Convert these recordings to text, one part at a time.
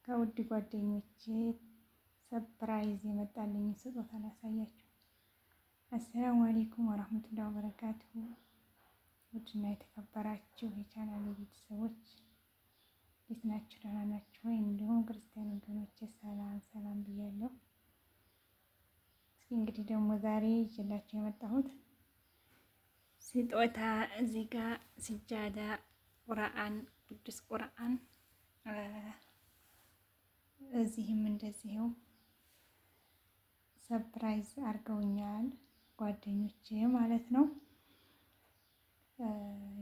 ከውድ ጓደኞቼ ሰፕራይዝ የመጣልኝ ስጦታ ላሳያችሁ። አሰላሙ አለይኩም ወራህመቱላሂ ወበረካቱሁ። ውድና የተከበራችሁ የቻናሌ ቤተሰቦች እንዴት ናችሁ? ደህና ናችሁ ወይ? እንዲሁም ክርስቲያን ወገኖቼ ሰላም ብያለሁ። እስኪ እንግዲህ ደግሞ ዛሬ ይዤላችሁ የመጣሁት ስጦታ እዚህ ጋር ሲጃዳ ቁርአን፣ ቅዱስ ቁርአን እዚህም እንደዚህው ሰርፕራይዝ አድርገውኛል ጓደኞቼ ማለት ነው።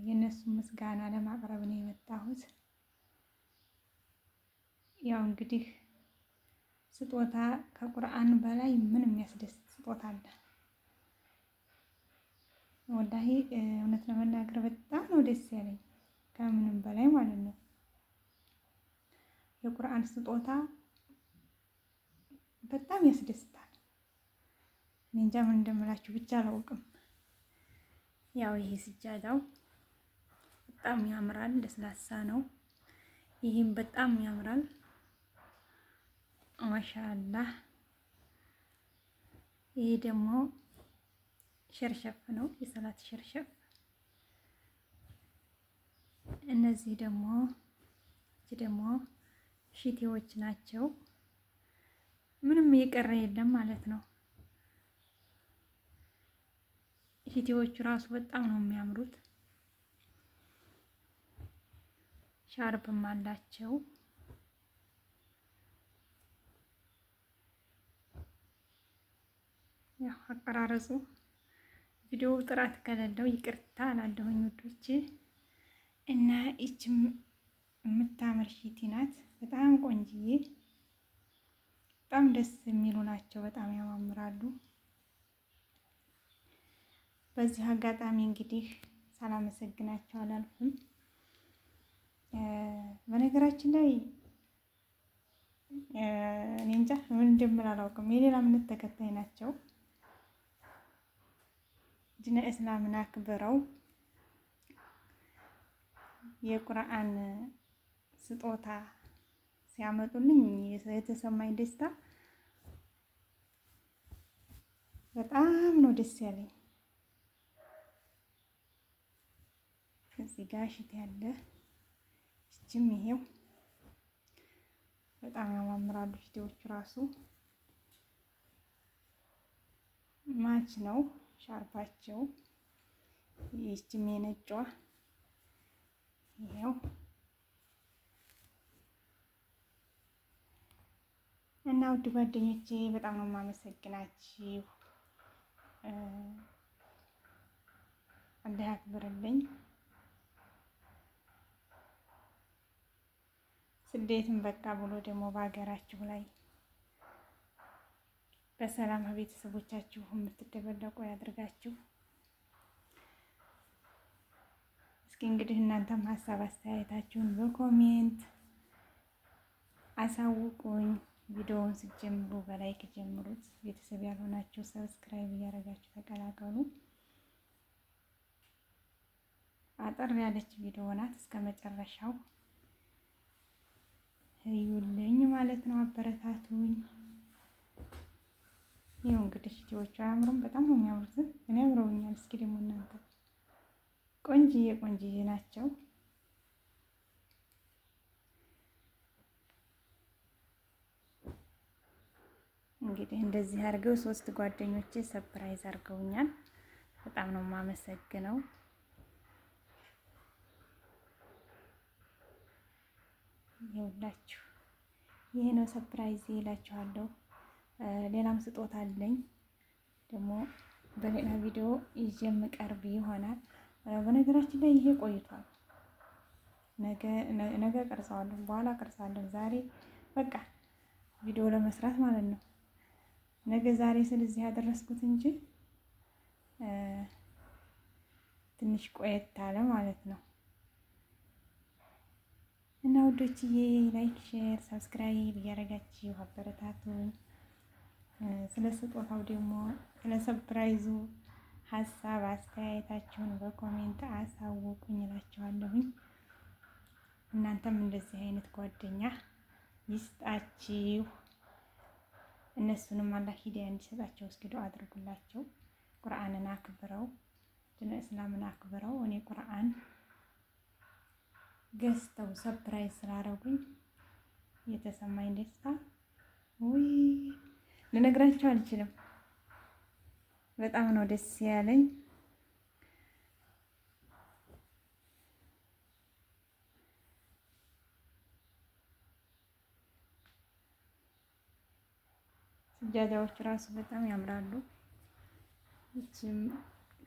የእነሱ ምስጋና ለማቅረብ ነው የመጣሁት። ያው እንግዲህ ስጦታ ከቁርአን በላይ ምን የሚያስደስት ስጦታ አለ? ወላሂ እውነት ለመናገር በጣም ነው ደስ ያለኝ ከምንም በላይ ማለት ነው። የቁርአን ስጦታ በጣም ያስደስታል። እኔ እንጃ ምን እንደምላችሁ ብቻ አላውቅም። ያው ይሄ ስጃዳው በጣም ያምራል፣ ለስላሳ ነው። ይሄም በጣም ያምራል። ማሻአላህ። ይሄ ደግሞ ሸርሸፍ ነው፣ የሰላት ሸርሸፍ። እነዚህ ደግሞ ሽቲዎች ናቸው። ምንም እየቀረ የለም ማለት ነው። ሽቲዎቹ ራሱ በጣም ነው የሚያምሩት። ሻርፕም አላቸው። ያው አቀራረጹ ቪዲዮ ጥራት ከሌለው ይቅርታ አላለሁኝ ውዶቼ። እና ይችም የምታምር ሺቲ ናት። በጣም ቆንጅዬ፣ በጣም ደስ የሚሉ ናቸው። በጣም ያማምራሉ። በዚህ አጋጣሚ እንግዲህ ሳላመሰግናቸው አላልፍም። በነገራችን ላይ እኔ እንጃ ምን እንደምል አላውቅም። የሌላ እምነት ተከታይ ናቸው። ዲነ እስላምን አክብረው የቁርአን ስጦታ ሲያመጡልኝ የተሰማኝ ደስታ በጣም ነው ደስ ያለኝ። እዚህ ጋር ሽት ያለ እችም ይሄው በጣም ያማምራሉ። ሽቲዎቹ ራሱ ማች ነው ሻርፓቸው። ይህችም የነጯ ይሄው እና ውድ ጓደኞቼ በጣም ነው የማመሰግናችሁ። አላህ ያክብርልኝ። ስደትም በቃ ብሎ ደግሞ በሀገራችሁ ላይ በሰላም ቤተሰቦቻችሁ የምትደበለቁ ያድርጋችሁ። እስኪ እንግዲህ እናንተም ሀሳብ አስተያየታችሁን በኮሜንት አሳውቁኝ። ቪዲዮውን ስትጀምሩ በላይክ ጀምሩት። ቤተሰብ ያልሆናችሁ ሰብስክራይብ እያደረጋችሁ ተቀላቀሉ። አጠር ያለች ቪዲዮ ናት። እስከ መጨረሻው እዩልኝ ማለት ነው። አበረታቱኝ። ይኸው እንግዲህ ሽቲዎቹ አያምሩም? በጣም ነው የሚያምሩት። እኔ አምረውኛል። እስኪ ደግሞ እናንተ ቆንጅዬ ናቸው። እንግዲህ እንደዚህ አድርገው 3 ጓደኞቼ ሰርፕራይዝ አድርገውኛል። በጣም ነው የማመሰግነው። ይኸውላችሁ ይሄ ነው ሰርፕራይዝ ይላችኋለሁ። ሌላም ስጦታ አለኝ ደግሞ በሌላ ቪዲዮ ይዤ የምቀርብ ይሆናል። በነገራችን ላይ ይሄ ቆይቷል። ነገ ቀርጸዋለሁ፣ በኋላ ቀርጻለሁ። ዛሬ በቃ ቪዲዮ ለመስራት ማለት ነው። ነገ ዛሬ ስለዚህ ያደረስኩት እንጂ ትንሽ ቆየት አለ ማለት ነው። እና ውዶችዬ ላይክ፣ ሼር፣ ሰብስክራይብ እያደረጋችሁ አበረታቱኝ። ስለ ስጦታው ደግሞ ስለ ሰርፕራይዙ ሀሳብ አስተያየታችሁን በኮሜንት አሳውቁኝ እላችኋለሁኝ። እናንተም እንደዚህ አይነት ጓደኛ ይስጣችሁ። እነሱንም አላህ ሂዳያ እንዲሰጣቸው እስኪ ዱአ አድርጉላቸው። ቁርአንን አክብረው ዲነ እስላምን አክብረው እኔ ቁርአን ገዝተው ሰፕራይዝ ስላደረጉኝ የተሰማኝ ደስታ ውይ ልነግራቸው አልችልም። በጣም ነው ደስ ያለኝ። ስጃዳዎች ራሱ በጣም ያምራሉ። ይህችም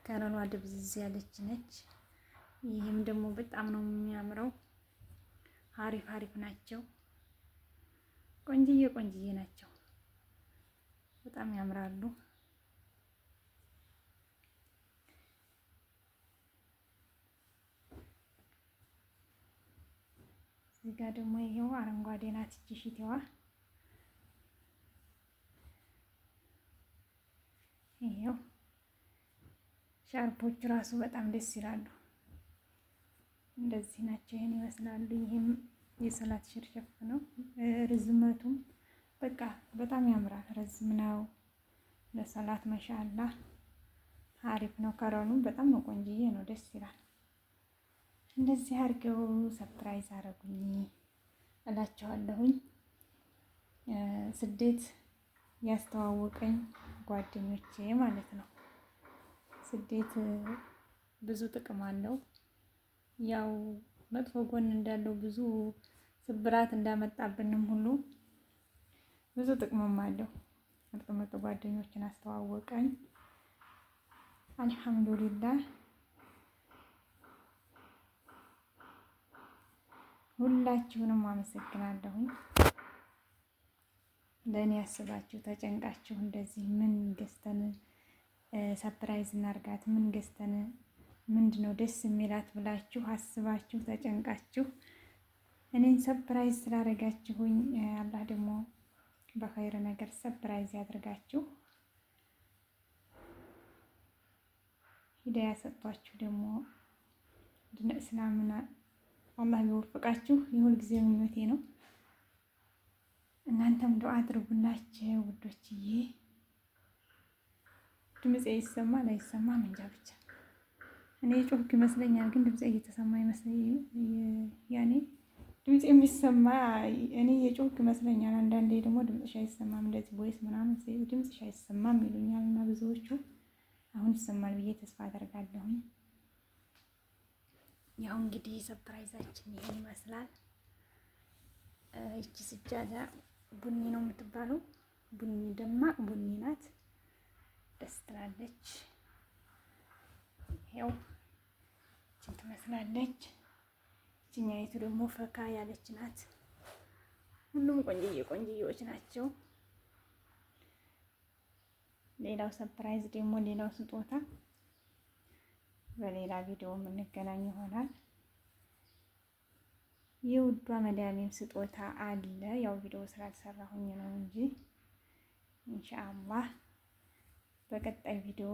ከለሯ ድብዝዝ ያለች ነች። ይህም ደግሞ በጣም ነው የሚያምረው። አሪፍ አሪፍ ናቸው። ቆንጅዬ ቆንጅዬ ናቸው። በጣም ያምራሉ። እዚህ ጋር ደግሞ ይሄው አረንጓዴ ናት እቺ ሽቲዋ። ይሄው ሻርፖች ራሱ በጣም ደስ ይላሉ። እንደዚህ ናቸው። ይሄን ይመስላሉ። ይሄም የሰላት ሽርሸፍ ነው። ርዝመቱም በቃ በጣም ያምራል። ረዝም ነው ለሰላት ማሻአላ አሪፍ ነው። ከረኑ በጣም ነው ቆንጅዬ ነው። ደስ ይላል። እንደዚህ አድርገው ሰፕራይዝ አረጉኝ እላቸዋለሁኝ። ስደት ያስተዋወቀኝ ጓደኞቼ ማለት ነው። ስደት ብዙ ጥቅም አለው። ያው መጥፎ ጎን እንዳለው ብዙ ስብራት እንዳመጣብንም ሁሉ ብዙ ጥቅምም አለው። ምርጥ ምርጥ ጓደኞችን አስተዋወቀኝ። አልሐምዱሊላህ። ሁላችሁንም አመሰግናለሁኝ። ለእኔ ያስባችሁ ተጨንቃችሁ እንደዚህ ምን ገዝተን ሰፕራይዝ እናርጋት፣ ምን ገዝተን ምንድነው ደስ የሚላት ብላችሁ አስባችሁ ተጨንቃችሁ እኔን ሰፕራይዝ ስላደረጋችሁኝ አላህ ደግሞ በኸይር ነገር ሰፕራይዝ ያድርጋችሁ። ሂዳያ ሰጥቷችሁ ደግሞ ዲነ እስላምና አላህ ቢወፍቃችሁ የሁል ጊዜ ምኞቴ ነው። እናንተም ዱአ አድርጉላችሁ ውዶችዬ። ድምጼ ይሰማል አይሰማም እንጃ ብቻ እኔ ጮክ ይመስለኛል፣ ግን ድምጼ እየተሰማ ይመስለኛል። ያኔ ድምጼ የሚሰማ እኔ የጮክ ይመስለኛል። አንዳንዴ ደግሞ ድምጽሽ አይሰማም እንደዚህ ቮይስ ምናምን ድምጽሽ አይሰማም ይሉኛል እና ብዙዎቹ አሁን ይሰማል ብዬ ተስፋ አደርጋለሁኝ። ያው እንግዲህ ሰርፕራይዛችን ይሄን ይመስላል። እቺ ስጃዳ ቡኒ ነው የምትባለው። ቡኒ ደማቅ ቡኒ ናት። ደስ ትላለች። ያው እቺ ትመስላለች። እቺኛይቱ ደግሞ ፈካ ያለች ናት። ሁሉም ቆንጅዬ ቆንጅዬዎች ናቸው። ሌላው ሰርፕራይዝ ደግሞ ሌላው ስጦታ በሌላ ቪዲዮ የምንገናኝ ይሆናል። የውዷ መዳሜም ስጦታ አለ። ያው ቪዲዮ ስላልሰራሁኝ ነው እንጂ ኢንሻአላህ በቀጣይ ቪዲዮ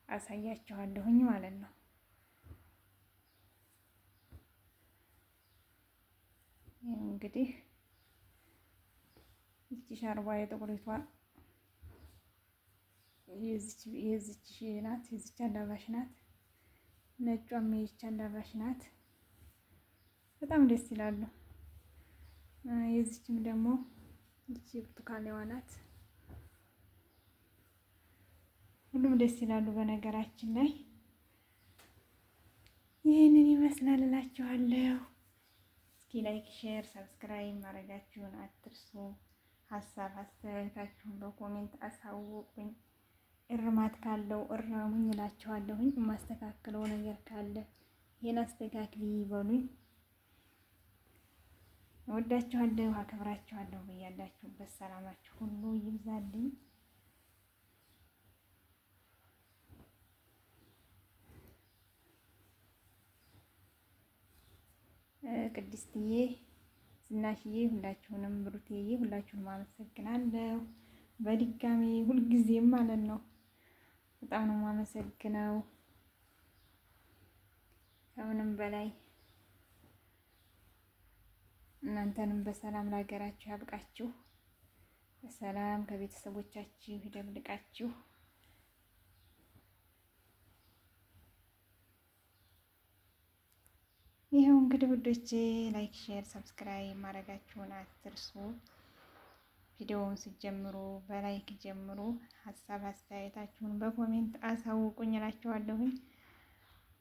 አሳያችኋለሁኝ ማለት ነው። እንግዲህ እቺ ሻርባ የጥቁሪቷ የዚች ናት። የዚች አላባሽ ናት። ነጯም የዚች አላባሽ ናት። በጣም ደስ ይላሉ። የዚችም ደግሞ እቺ ብርቱካኔዋ ናት። ሁሉም ደስ ይላሉ። በነገራችን ላይ ይህንን ይመስላል እላችኋለሁ። እስኪ ላይክ፣ ሼር፣ ሰብስክራይብ ማድረጋችሁን አትርሱ። ሀሳብ አስተያየታችሁን በኮሜንት አሳውቁኝ። እርማት ካለው እረሙኝ እላችኋለሁኝ። የማስተካክለው ነገር ካለ ይሄን አስተካክሊ ይበሉኝ። እወዳችኋለሁ፣ አከብራችኋለሁ። በያላችሁበት ሰላማችሁ ሁሉ ይብዛልኝ። ቅድስትዬ፣ ዝናሽዬ፣ ሁላችሁንም ብሩቴዬ፣ ሁላችሁንም አመሰግናለሁ። በድጋሚ ሁልጊዜም ማለት ነው። በጣም ነው የማመሰግነው። ከምንም በላይ እናንተንም በሰላም ለሀገራችሁ ያብቃችሁ። በሰላም ከቤተሰቦቻችሁ ይደብልቃችሁ። ይኸው እንግዲህ ውዶቼ ላይክ፣ ሼር፣ ሰብስክራይብ ማድረጋችሁን አትርሱ። ቪዲዮውን ስትጀምሩ በላይክ ጀምሩ። ሀሳብ አስተያየታችሁን በኮሜንት አሳውቁኝ እላችኋለሁኝ።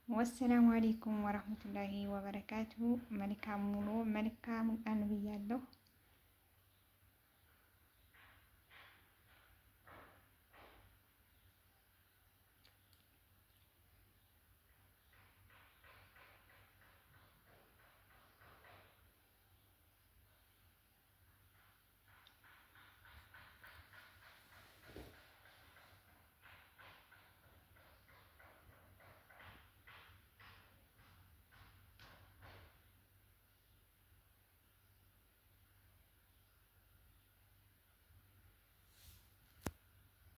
ወሰላሙ አሌይኩም ወረህመቱላሂ ወበረካቱ። መልካም ውሎ መልካም ቀን ብያለሁ።